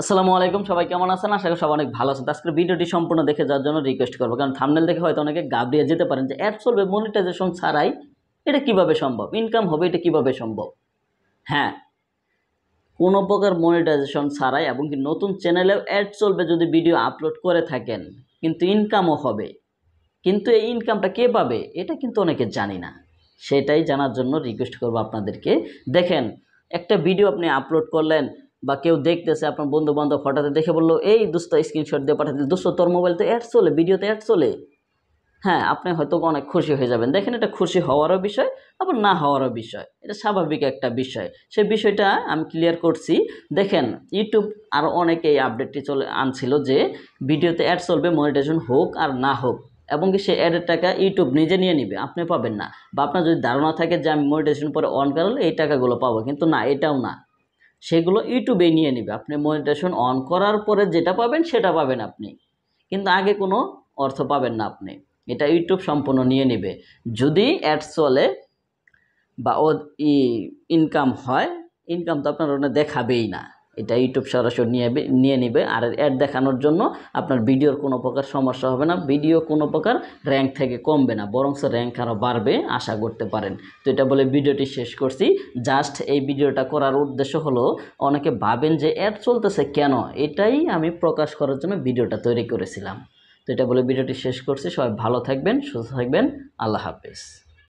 আসসালামু আলাইকুম, সবাই কেমন আছেন? আশা করি সবাই অনেক ভালো আছেন। আজকের ভিডিওটি সম্পূর্ণ দেখে যাওয়ার জন্য রিকোয়েস্ট করবো, কারণ থাম্বনেল দেখে হয়তো অনেকে গাবড়িয়ে যেতে পারেন যে অ্যাড চলবে মনিটাইজেশন ছাড়াই, এটা কিভাবে সম্ভব, ইনকাম হবে এটা কিভাবে সম্ভব। হ্যাঁ, কোনো প্রকার মনিটাইজেশন ছাড়াই এবং কি নতুন চ্যানেলেও অ্যাড চলবে যদি ভিডিও আপলোড করে থাকেন, কিন্তু ইনকামও হবে। কিন্তু এই ইনকামটা কে পাবে এটা কিন্তু অনেকে জানি না। সেটাই জানার জন্য রিকোয়েস্ট করবো আপনাদেরকে। দেখেন, একটা ভিডিও আপনি আপলোড করলেন বা কেউ দেখতেছে, আপনার বন্ধু বান্ধব হঠাৎ দেখে বললো, এই দোস্ত স্ক্রিনশট দিয়ে পাঠাতে, দোস্ত তোর মোবাইলতে অ্যাড চলে, ভিডিওতে অ্যাড চলে। হ্যাঁ, আপনি হয়তো অনেক খুশি হয়ে যাবেন। দেখেন, এটা খুশি হওয়ারও বিষয়, আবার না হওয়ারও বিষয়, এটা স্বাভাবিক একটা বিষয়। সেই বিষয়টা আমি ক্লিয়ার করছি। দেখেন, ইউটিউব আরও অনেকে এই আপডেটটি আনছিল যে ভিডিওতে অ্যাড চলবে, মনিটাইজেশন হোক আর না হোক, এবং কি সে অ্যাডের টাকা ইউটিউব নিজে নিয়ে নিবে, আপনি পাবেন না। বা আপনার যদি ধারণা থাকে যে আমি মনিটাইজেশন পরে অন করলে এই টাকাগুলো পাবো, কিন্তু না, এটাও না। সেগুলো ইউটিউবেই নিয়ে নিবে। আপনি মনিটাইজেশন অন করার পরে যেটা পাবেন সেটা পাবেন আপনি, কিন্তু আগে কোনো অর্থ পাবেন না আপনি। এটা ইউটিউব সম্পূর্ণ নিয়ে নেবে। যদি অ্যাড চলে বা ও ইনকাম হয়, ইনকাম তো আপনার ওখানে দেখাবেই না, এটা ইউটিউব সরাসরি নিয়ে নেবে। আর অ্যাড দেখানোর জন্য আপনার ভিডিওর কোনো প্রকার সমস্যা হবে না, ভিডিও কোনো প্রকার র্যাঙ্ক থেকে কমবে না, বরং র্যাঙ্ক আরও বাড়বে, আশা করতে পারেন। তো এটা বলে ভিডিওটি শেষ করছি। জাস্ট এই ভিডিওটা করার উদ্দেশ্য হলো, অনেকে ভাবেন যে অ্যাড চলতেছে কেন, এটাই আমি প্রকাশ করার জন্য ভিডিওটা তৈরি করেছিলাম। তো এটা বলে ভিডিওটি শেষ করছি। সবাই ভালো থাকবেন, সুস্থ থাকবেন। আল্লাহ হাফেজ।